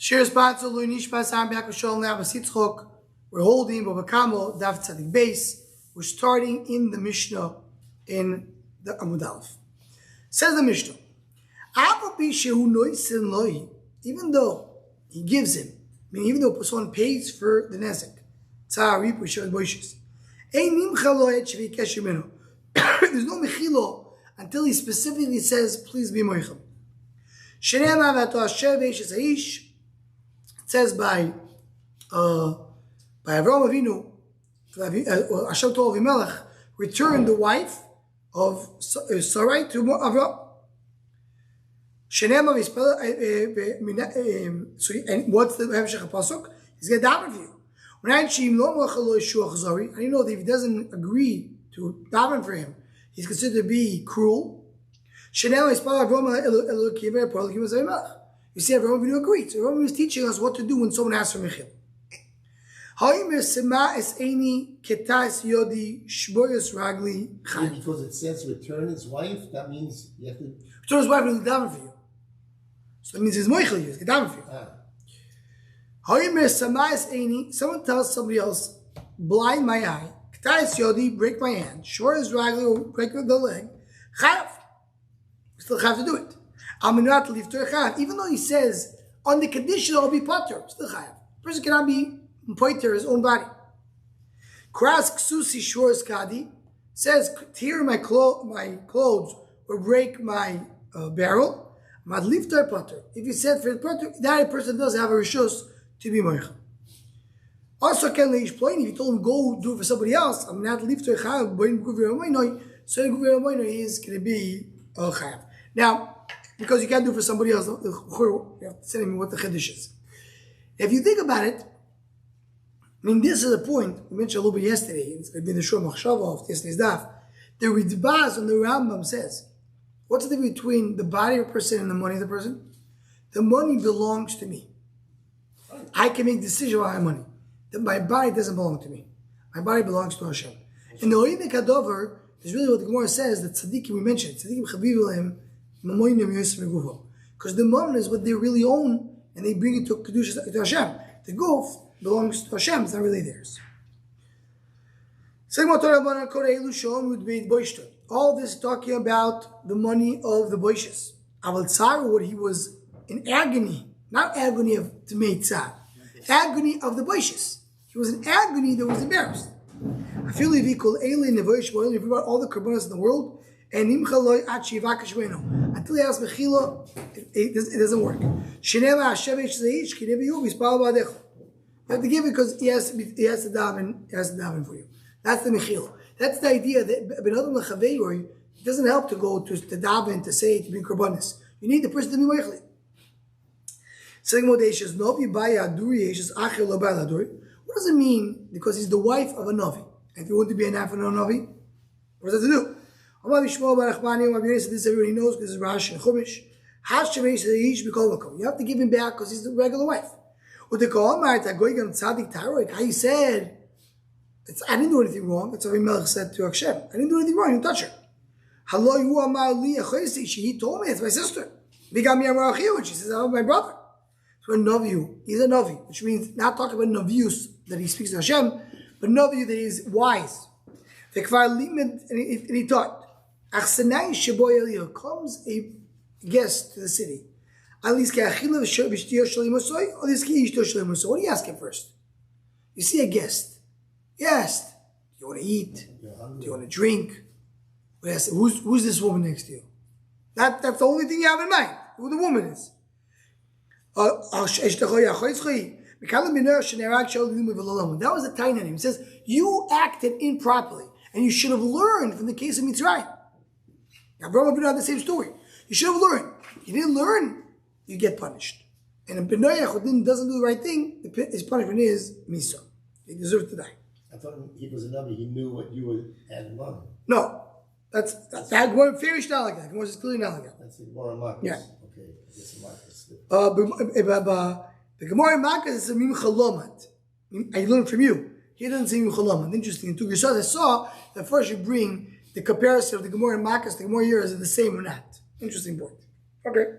We're holding Bava Kamo Daf Tzadik Beis. We're starting in the Mishnah in the Amud Aleph. Says the Mishnah, even though he gives him, meaning even though someone pays for the nezek, there's no mechilo until he specifically says, please be moichem. It says by Avraham Avinu, Hashem told Avimelech, return the wife of Sarai to Avraham. And what's the Hemshech Pasuk? He's going to daven for you. I didn't know that if he doesn't agree to daven for him, he's considered to be cruel. You see, Avraham Avinu agreed. So Avraham was teaching us what to do when someone asks for mechil. Because it says return his wife, that means you have to return his wife and daven for you. So it means his moichel is daven for you. Someone tells somebody else, blind my eye, break my hand, short is ragli, or break the leg, chayav. We still have to do it. Even though he says on the condition I'll be potter, still chayav. Person cannot be poiter his own body. Kras ksusi shores kadi says tear my clothes or break my barrel. Mad lifter potter. If he said for the potter, that person does have a rishus to be moicha. Also, can leish plain if you told him go do it for somebody else, I'm not lifter chayav. So he is going to be chayav. Now, because you can't do it for somebody else, you have to tell him what the chiddush is. If you think about it, I mean, this is a point we mentioned a little bit yesterday. It's going to be the Shur Machshava of yesterday's daf. The Ridbaz on the Rambam says, what's the difference between the body of a person and the money of the person? The money belongs to me. I can make decisions about my money. My body doesn't belong to me. My body belongs to Hashem. And the Oimek Hadover is really what the Gemara says, that tzaddikim we mentioned, tzaddikim chaviv mamoinim yosef meguvo. Because the money is what they really own, and they bring it to Kedusha to Hashem. The guf belongs to Hashem, it's not really theirs. All this talking about the money of the boishes. Aval tsar, what he was in agony, not agony of to make tsar, agony of the boishes. He was in agony that was embarrassed. I feel if he called alien the boish, if we brought all the karbonas in the world, and until he has mechila, it doesn't work. You have to give it because he has to daven for you. That's the mechila. That's the idea that it doesn't help to go to daven to say to be karbonis. You need the person to be meichli. What does it mean? Because he's the wife of a novi. If you want to be an half of a novi, what does that to do? This everybody knows because it's Rashi and Chumash. You have to give him back because he's the regular wife. He said, I didn't do anything wrong. That's what Avimelech said to Hashem. I didn't do anything wrong. You touch her. He told me it's my sister. She says, I'm my brother. So a Noviu, he's a Novi, which means not talking about Novius that he speaks to Hashem, but Noviu that he's wise. And he taught. Comes a guest to the city. What do you ask him first? You see a guest. Yes. Do you want to eat? Do you want to drink? Who's this woman next to you? That's the only thing you have in mind. Who the woman is. That was the tiny name. He says, you acted improperly. And you should have learned from the case of Mitzrayim. Avraham Avinu had the same story. You should have learned. You didn't learn, you get punished. And a Benoyach who doesn't do the right thing, his punishment is Misa. He deserves to die. I thought he was a Navi. He knew what you would add in money. No. That's that one very not like that. It's clearly not like that. That's the Gemara in Marcus. Yeah. Okay. I guess in Marcus. The Gemara in Marcus is a Mim Chalomat. I learned from you. He doesn't say Mim Chalomat. Interesting. In Tugir I saw that first you bring the comparison of the Gemara in Marcus, the Gemara here is the same or not. Interesting point. Okay.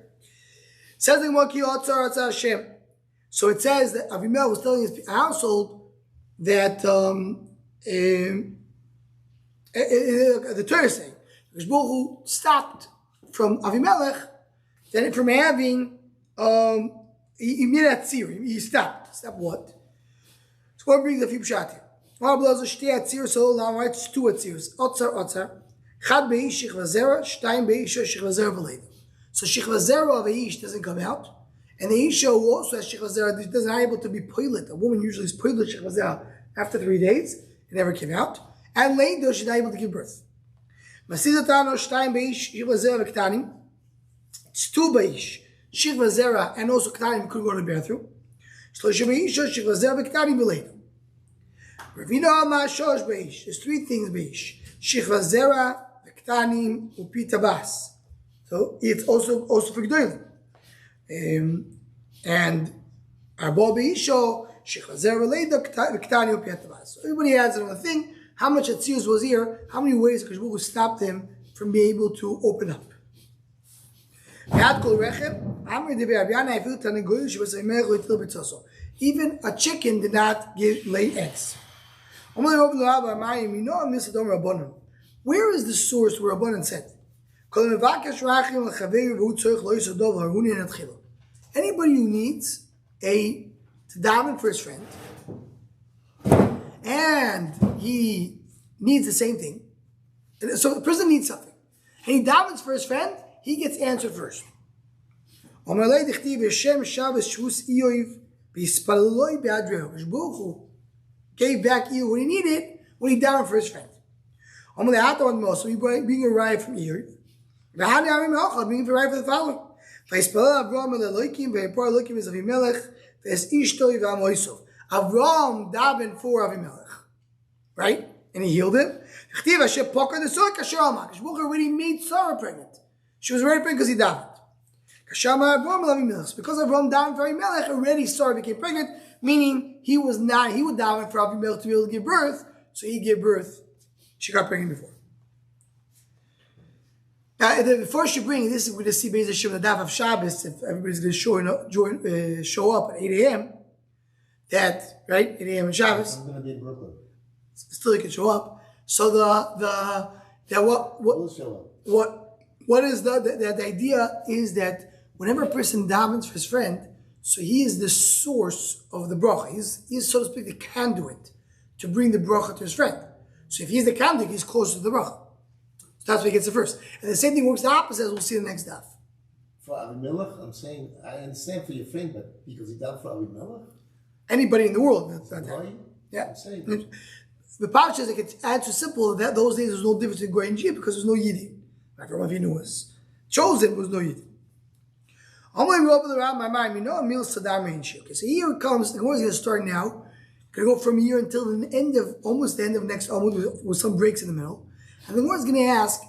Says the Gemara, Ki Otzar Otzar Hashem. So it says that Avimelech was telling his household that the Torah is saying, because Baruch Hu stopped from Avimelech, then from having he made that tzir. He stopped. Stop what? So what brings a few pshat here? So now it's two atzirs. Otzar. Chad beish shichva zera, shtayim beish shichva zera v'leidim. So shichva zera of eish doesn't come out, and the isha who also has shichva zera doesn't able to be poilet. A woman usually is poilet shichva zera after 3 days. It never came out, and leido she's not able to give birth. Masidatano shtayim beish shichva zera v'ktanim. It's two beish shichva zera and also ktanim couldn't go to the bathroom. Shloshim beish shichva zera v'ktanim v'leidim. Ravina ma shosh beish. There's 3 things beish. Shichva zera, v'ktanim, upita bas. So it's also for gdolim. And arbo beisho, shichva zera leida, v'ktanim, upita bas. So everybody adds another thing. How much atzius was here? How many ways Hakadosh Baruch Hu stopped him from being able to open up? Even a chicken did not lay eggs. Where is the source where Rabbanan said? Anybody who needs to daven for his friend, and he needs the same thing, so the person needs something, and he davens for his friend, he gets answered first. Gave back Ear what he needed when he davened for his friend. So he being arrived from Ear. Being arrived for the following. Avraham davened for Avimelech. Right? And he healed him. Already made Sarah pregnant. She was already pregnant because he davened. Because Avraham davened for Avimelech, already Sarah became pregnant, meaning he would daven for Avimelech to be able to give birth, so he gave birth. She got pregnant before. Now, before she brings this, we're going to see Be'ez Hashem the daf of Shabbos, if everybody's going to show up at 8 a.m., that, right, 8 a.m. on Shabbos. I'm going to be in Brooklyn. Still you can show up. So what is the idea is that whenever a person davens for his friend, so he is the source of the bracha. He's so to speak the conduit to bring the bracha to his friend. So if he's the conduit, he's closer to the bracha. So that's why he gets the first. And the same thing works the opposite, as we'll see in the next daf. For Avimelech, I'm saying, I understand for your friend, but because he davened for Avimelech? Anybody in the world. That's not that. Yeah. I'm saying. The Papa says it's too simple that those days there's no difference in Goy and Jew because there's no Yiddi. Like Rav Avinu was chosen, was no Yiddi. Okay, so here it comes, the war is going to start now. Going to go from here until the end of, almost the end of next Amud with some breaks in the middle. And the war is going to ask, how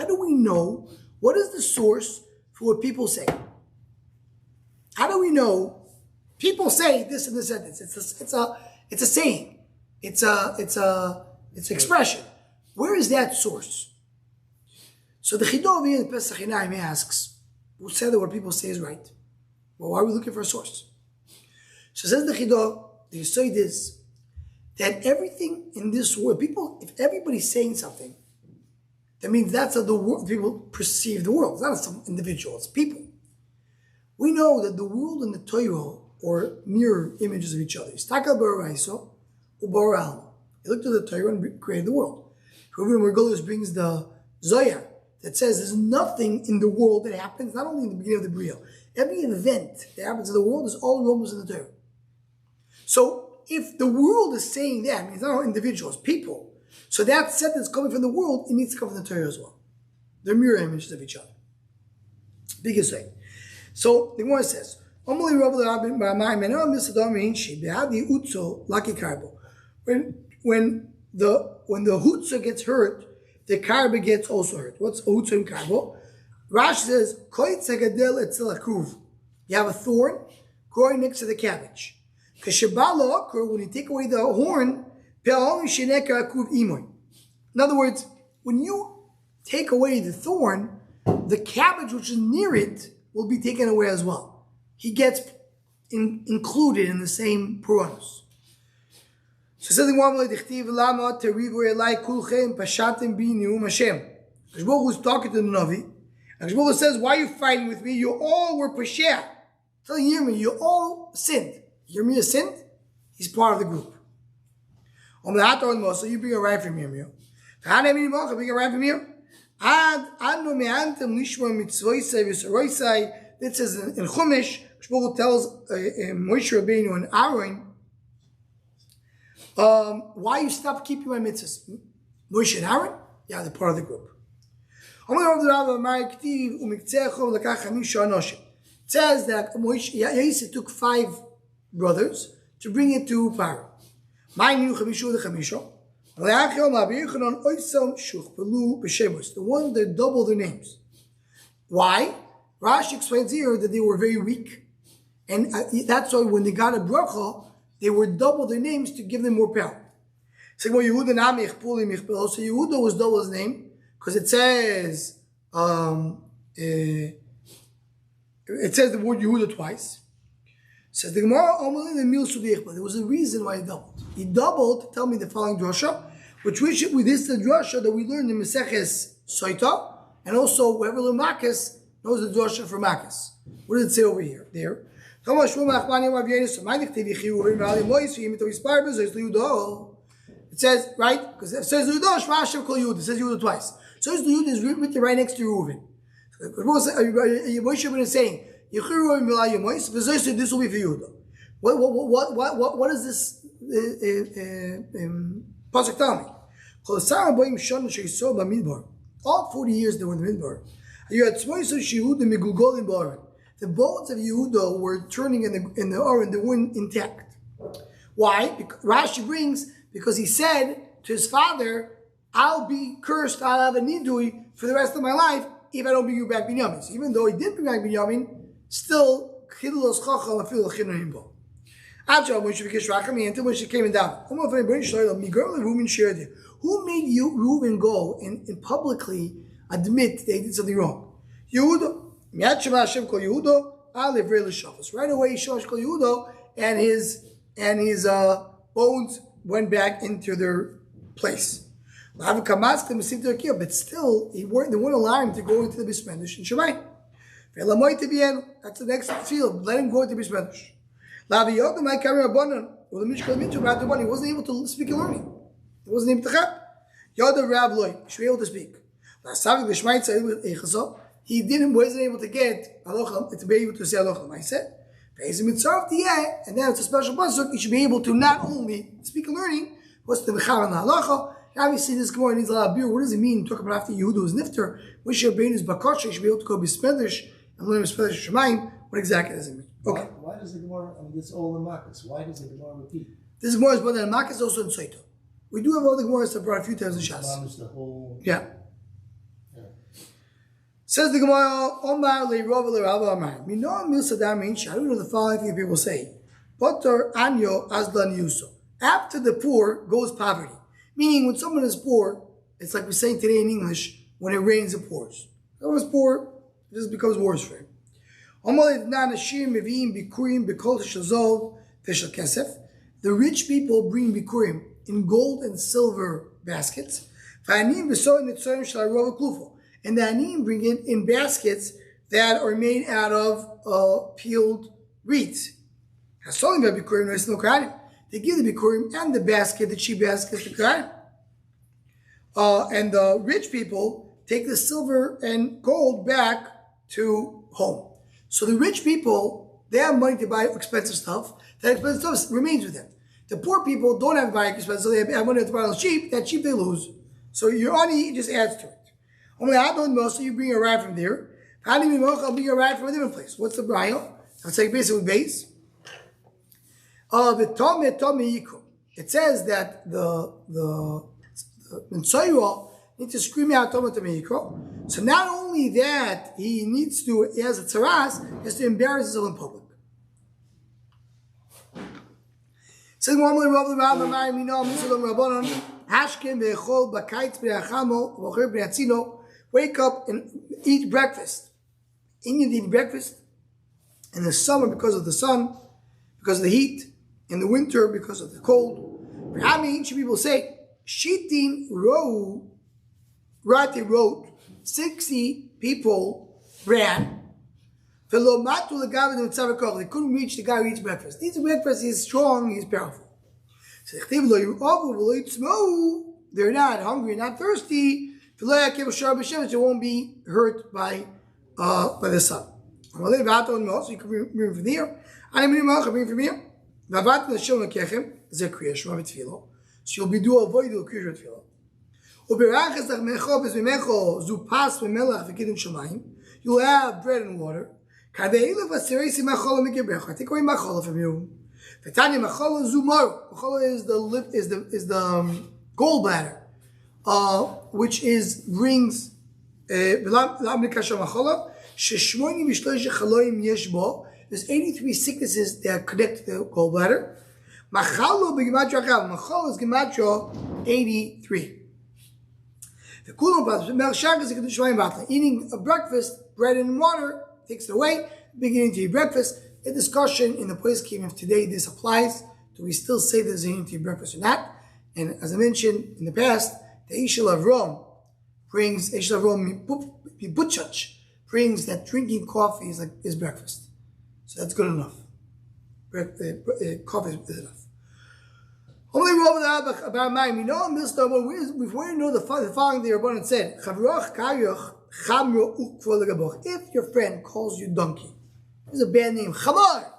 do we know, what is the source for what people say? How do we know people say this in the sentence? It's a saying. It's an expression. Where is that source? So the Chidov here in Pesach Yinaim asks, who said that what people say is right? Well, why are we looking for a source? So says the Chidov, they say this, that everything in this world, people, if everybody's saying something, that means that's how the world, people perceive the world. It's not some individual, it's people. We know that the world and the Torah or mirror images of each other. You looked at the Torah and created the world. Reuven Margolis brings the Zohar that says there's nothing in the world that happens, not only in the beginning of the Bria. Every event that happens in the world is all rumors in the Torah. So if the world is saying that, it's not all individuals, people. So that sentence coming from the world, it needs to come from the Torah as well. They're mirror images of each other. Biggest thing. So the Gemara says, when the hutzah gets hurt, the karba gets also hurt. What's hutzah and karbo? Rashi says, you have a thorn growing next to the cabbage. When you take away the horn, in other words, when you take away the thorn, the cabbage which is near it will be taken away as well. he gets included in the same Puranus. So it says the Gemara, "Dichtiv lama terivu elai kulchem pashatim bi neum Hashem." Hashbog was talking to the Navi, and Hashbog says, "Why are you fighting with me? You all were pashah." Telling Yirmiyah, you all sinned. Yirmiyah sinned. He's part of the group. So you bring a right from Yirmiyah. Bring a right from here. It says in Chumash, Hashbog tells Moshe Rabbeinu and Aaron, why you stop keeping my mitzvahs? Moshe and Aaron? Yeah, they're part of the group. It says that Moshe took 5 brothers to bring it to Pharaoh. The ones that double their names. Why? Rashi explains here that they were very weak, and that's why when they got a bracha, they were double their names to give them more power. So Yehuda was double his name because it says the word Yehuda twice. Says the Gemara, there was a reason why he doubled. He doubled to tell me the following drasha, which this is the drasha that we learned in Maseches Soita, and also whoever learned Makkas knows the drasha for Makkas. What does it say over here? There. It says, right? Because it says Yehuda, Shma'ashem Kol Yehuda. It says Yehuda twice. So Yehuda is written right next to Reuven. Moshe is saying, this will be for Yehuda. What does this pasuk tell me? All 40 years they were in the Midbar. The bones of Yehuda were turning in the Oren, they weren't intact. Why? Because Rashi brings, because he said to his father, I'll be cursed, I'll have a nidui for the rest of my life if I don't bring you back Binyamin. So even though he did bring back Binyamin, still, until Moshe came down. Who made you, Reuben, go and publicly admit they did something wrong? Yehuda. Right away, Shosh Kol Yehuda, and his bones went back into their place. But still, they wouldn't allow him to go into the Bismedish in Shemai. That's the next field. Let him go into Bismedish. He wasn't able to speak and learning. He wasn't able to chat. Yoda Rav Loy, he should be able to speak. He wasn't able to get halacha, to be able to say halacha. I said, and now it's a special pasuk. You should be able to not only speak and learning, what's the mechar and the halacha. Obviously, this Gemara needs a lot of beer. What does it mean? Talk about after Yehuda was nifter. Wish your brain is bakasha. You should be able to go Bismedish and learn Bismedish Shemaim. What exactly does it mean? Okay. Why does the Gemara? I mean, it's all in Makkas. Why does the Gemara repeat? This Gemara is more than Makkas, also in Soita. We do have all the Gemaras that brought a few times in Shas. The whole. Yeah. Says the Gemara, Omar le Rav le Rav Amar. Mino mil sadam inch. I don't know the following thing people say. Potter anyo aslan yuso. After the poor goes poverty. Meaning, when someone is poor, it's like we're saying today in English, when it rains, it pours. When someone is poor, it just becomes worse for him. The rich people bring bikurim in gold and silver baskets. And the anim bring it in baskets that are made out of peeled reeds. They give the bikurim and the basket, the cheap basket, to Kohanim. And the rich people take the silver and gold back to home. So the rich people, they have money to buy expensive stuff. That expensive stuff remains with them. The poor people don't have to buy expensive, so they have money to buy cheap. That cheap they lose. So your money just adds to it. So you bring a ride from there. How do you bring a ride from a different place? What's the braille? Let's take basically base. It says that the Mitzayah needs to scream out Toma Tamiyiko. So not only that, he has a tzaras, he has to embarrass himself in public. Says normally wake up and eat breakfast. Indians eat breakfast In the summer, because of the sun, because of the heat. In the winter, because of the cold. Ancient people say, Shitin Rou, Rati wrote, 60 people ran. They couldn't reach the guy who eats breakfast. He eats breakfast, he's strong, he's powerful. So they're not hungry, not thirsty. They won't be hurt by the sun. So you can bring from here. So you'll be do avoid the kriya tefillah. You'll have bread and water. I take away machala from you. Machala is the gallbladder, which brings there's 83 sicknesses that are connected to the gallbladder. Machala is gematria 83. Eating a breakfast, bread and water, takes it away. Beginning to eat breakfast. A discussion in the place came of today, this applies. Do we still say there's a need to eat breakfast or not? And as I mentioned in the past, the Ishel of Rome brings that drinking coffee is breakfast. So that's good enough. Coffee is enough. Only about mine. We know before you know the following, the Rabbanan said, if your friend calls you donkey, it's a bad name, chamar.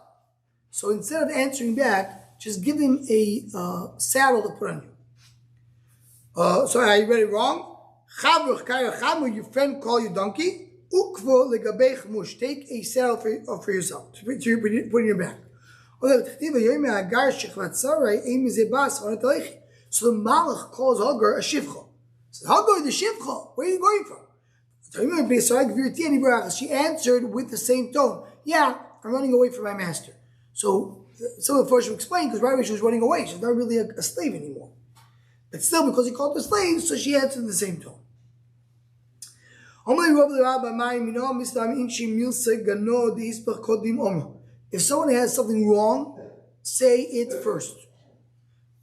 So instead of answering back, just give him a saddle to put on you. So I read it wrong. Your friend call you donkey. Take a saddle for yourself to put in your back. So the Malach calls Hagar a shivcha. So Hagar the shivcha, where are you going from? She answered with the same tone. Yeah, I'm running away from my master. So some of the first explained because right away she was running away. She's not really a slave anymore. But still, because he called her slave, so she answered in the same tone. If someone has something wrong, say it first.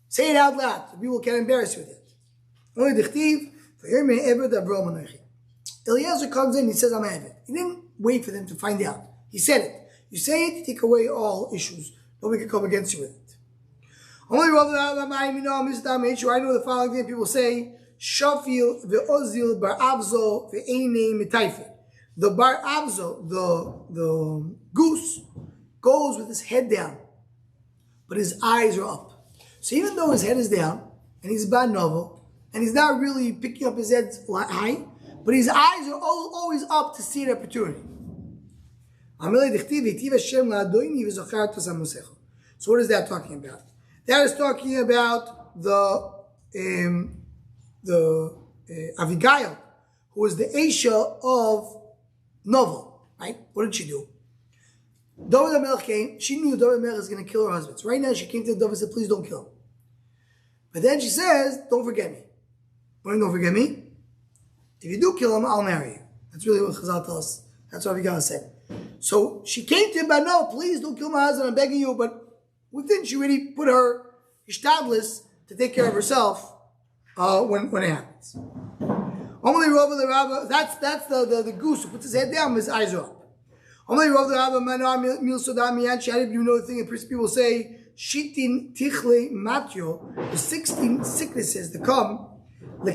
Say it out loud. So people can embarrass you with it. Eliezer comes in, he says, I'm Eved. He didn't wait for them to find out. He said it. You say it, you take away all issues. Nobody can come against you with it. I know the following thing people say, Shafil ve'ozil bar avzo ve'einei mitayfe. The bar avzo, the goose, goes with his head down, but his eyes are up. So even though his head is down, and he's bad novel, and he's not really picking up his head high, but his eyes are always up to see an opportunity. So what is that talking about? That is talking about the Abigail, who was the Aisha of Novel, right? What did she do? David HaMelech came, she knew David HaMelech is going to kill her husband. So right now she came to David and said, please don't kill him. But then she says, don't forget me. Why don't forget me? If you do kill him, I'll marry you. That's really what Chazal tells us. That's what Abigail said. So she came to him, but no, please don't kill my husband, I'm begging you. But within, she already put her ishtadlis to take care of herself when it happens. That's the goose who puts his head down, his eyes are up. You know the thing that people say, Shitin tichle matyo, the 16 sicknesses that come, to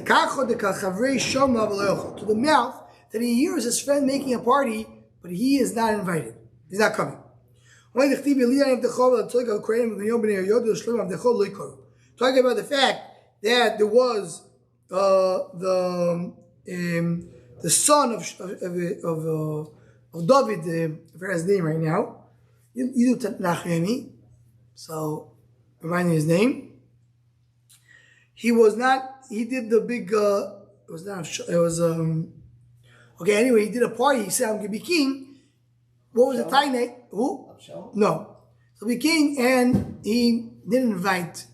the mouth, that he hears his friend making a party, but he is not invited. He's not coming. Talking about the fact that there was the son of David, I forgot his name right now. You do Nachemi, so remind me his name. He did the big, okay, anyway, he did a party. He said, I'm going to be king. What was the time? Who? No. So be king, and he didn't invite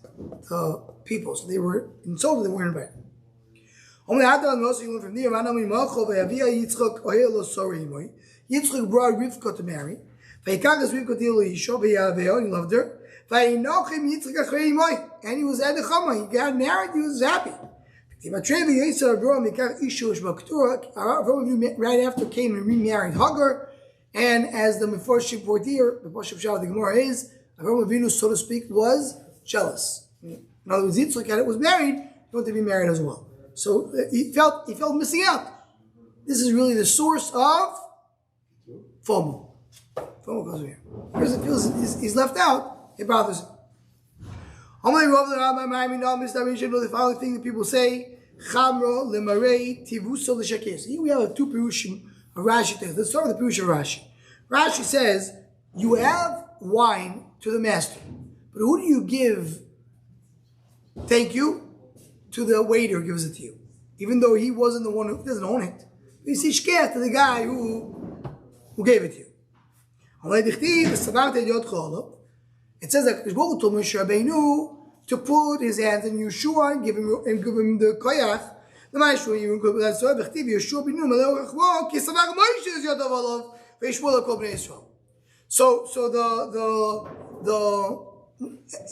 the people. So they were insulted, they weren't invited. Yitzchak brought Rivka to marry. Vayikagas Rivka Yisho V'Yaveon, he loved her. Vayinochim Yitzchak Achrei Imoy, and he was at the Chama. He got married. He was happy. Right after came and remarried Hagar, and as the Meforshim Portier, the Meforshim Shah, the Gemara is, Avraham Avinu, so to speak, was jealous. In other words, Yitzchak was married, he wanted to be married as well. So he felt missing out. This is really the source of FOMO. FOMO goes here. Because it feels he's left out, it bothers him. The following thing that people say, Chamro lemarei tivuso l'shakir. Here we have two perushim of Rashi. Let's start with the perush of Rashi. Rashi says, you have wine to the master, but who do you give thank you? To the waiter who gives it to you. Even though he wasn't the one who doesn't own it. You see shkeh to the guy who gave it to you. It says that Yishbo told Moshe Rabbeinu to put his hands in Yeshua and give him the koyach. The Maishru even could that so Bechtiv Yeshua binu Malach Chvo ki Savar Moshe is Yodav Olav ve'Yishbo lekol bnei Yisrael. So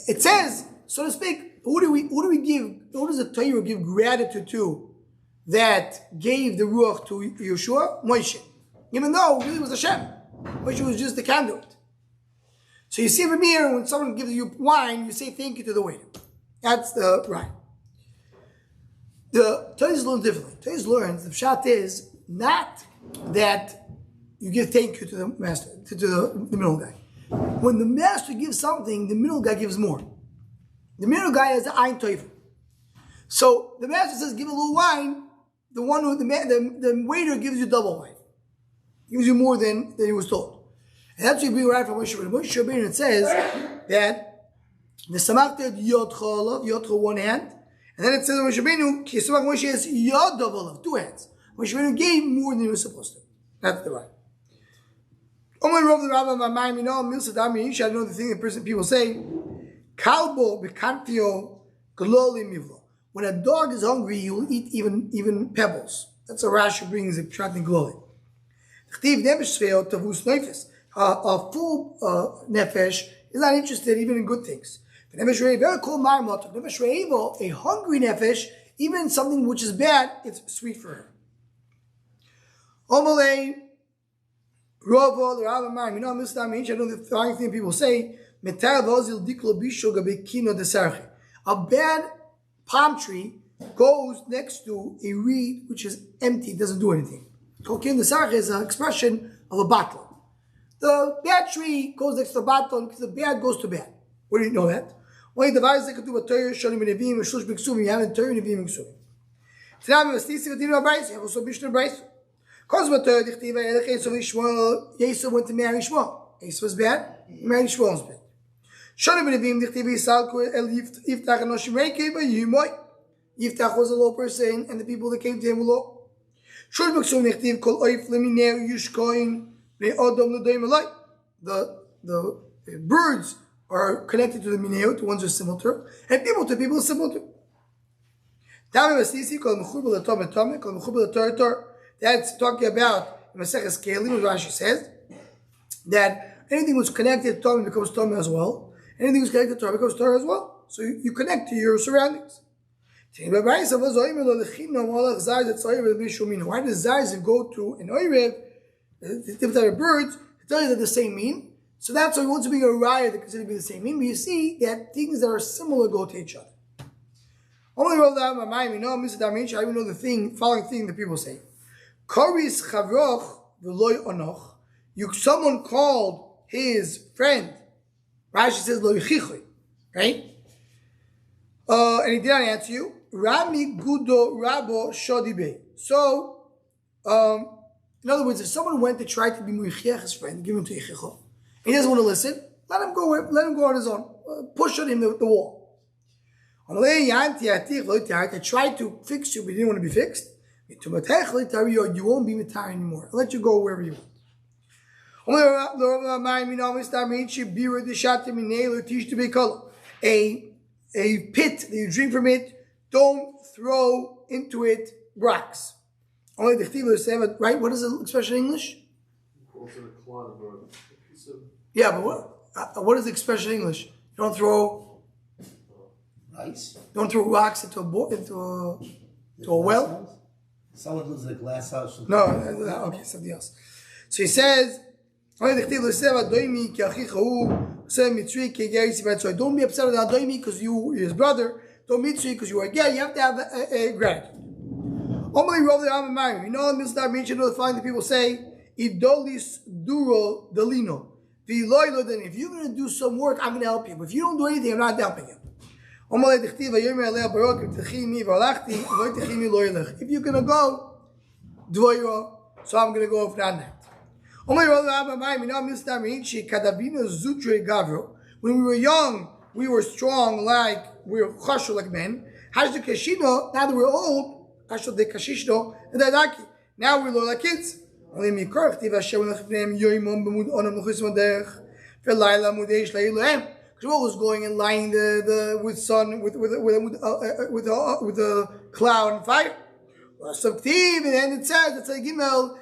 it says, so to speak, who do we give? Who does the Torah give gratitude to that gave the ruach to Yeshua? Moshe, even though it really was Hashem. Moshe was just the conduit. So you see from here, when someone gives you wine, you say thank you to the waiter. That's the right. The Torah is a little differently. Torah learns the pshat is not that you give thank you to the master, to the middle guy. When the master gives something, the middle guy gives more. The middle guy has the ein toiv. So the master says, give a little wine. The waiter gives you double wine. Gives you more than he was told. And that's what you bring right from Moshe Rabbeinu. Moshe Rabbeinu, it says that the samachted yod cholav, yod chol one hand, and then it says Moshe Rabbeinu, ki samach Moshe has yod olav, two hands. Moshe Rabbeinu gave more than he was supposed to. That's the right. Omer Rav the Rabbi Mamayim, you know, Milsa Dami Yisha, I know the thing that people say, Kalbo bekantio gloli mivlo. When a dog is hungry, he will eat even pebbles. That's a Rashi brings a pshat in gloli. A full nefesh is not interested even in good things. A hungry nefesh, even something which is bad, it's sweet for her. Omalei, Rova, the Rabbi Marim, you know, I know the following thing people say, a bad palm tree goes next to a reed which is empty, doesn't do anything. Kokin the sarche is an expression of a bottle. The bad tree goes next to the bottle because the bad goes to bad. Where do you know that? Only the device that could do a Torah, Shonim Nevim, and Shlush B'Ksuvim, you have in Torah, Nevim, and Ksuvim. Today, I'm Stisi V'Dinu Abrayis, you have also Mishnah Abrayis. Because of Torah, Dichtiva, Elech Yisov Yishmael, Yisov went to marry Yishmael. Yisov was bad, he married Yishmael was bad. Shonim Nevim, Dichtiva, Yisal, El Yiftach, and Noshim Reikei, but Yimoy. Yiftach was a low person, and the people that came to him were low. Shlush B'Ksuvim, Dichtiva, Kol Oif, Lemineu, Yushkoin, the birds are connected to the mineo, to ones who are similar to her, and people to people are similar to her. That's talking about Maseches Kelim, what Rashi says, that anything which connected to Torah becomes Torah as well, anything which connected to Torah becomes Torah as well. So you connect to your surroundings. Why does Zayis go to an Oirev, different type of birds, to tell you that the same mean? So that's why once you bring a raya that consider to be the same mean, but you see that things that are similar go to each other. Only roll down my mind, I even know the following thing that people say. Koris chavroch v'loy onoch. Someone called his friend. Rashi says lo yichichui, right? And he did not answer you. Rami gudo rabo shodibe. So, in other words, if someone went to try to be muichiach his friend, give him to yichicho, he doesn't want to listen, let him go on his own. Push on him the wall. I tried to fix you, but you didn't want to be fixed. You won't be mitar anymore. I'll let you go wherever you want. A pit that you drink from it, don't throw into it rocks. Only the Chtiva say, right? What is the expression in English? Also a clod of a piece of Yeah, but what is the expression in English? You don't throw Rice? Don't throw rocks into a well. Someone lives in a glass house. No, okay, something else. So he says, so don't be upset with Adoimi because you his brother. Don't meet you because you are gay. You have to have a gratitude. You know, the following the people say, Idolis duro delino. If you're going to do some work, I'm going to help you. But if you don't do anything, I'm not helping you. If you're going to go, so I'm going to go for that. When we were young, we were strong like we were chashu like men. Now that we're old, now we're like kids. We're always going and lighting the with sun with the cloud and fire. And then it says it's like Gimel.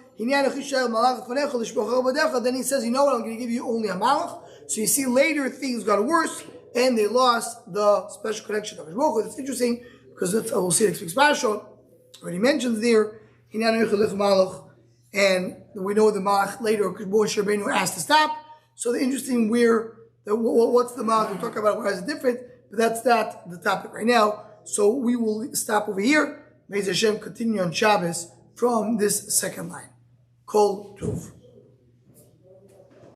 Then he says, you know what? I'm going to give you only a malach. So you see, later things got worse, and they lost the special connection of Hashmoch. It's interesting because we'll see next week's parasha. Already mentions there, and we know the malach later because Moshe Rabbeinu asked to stop. So the interesting what's the malach we talk about? Why is it different? But that's not the topic right now. So we will stop over here. May Hashem continue on Shabbos from this second line. Kol Tov.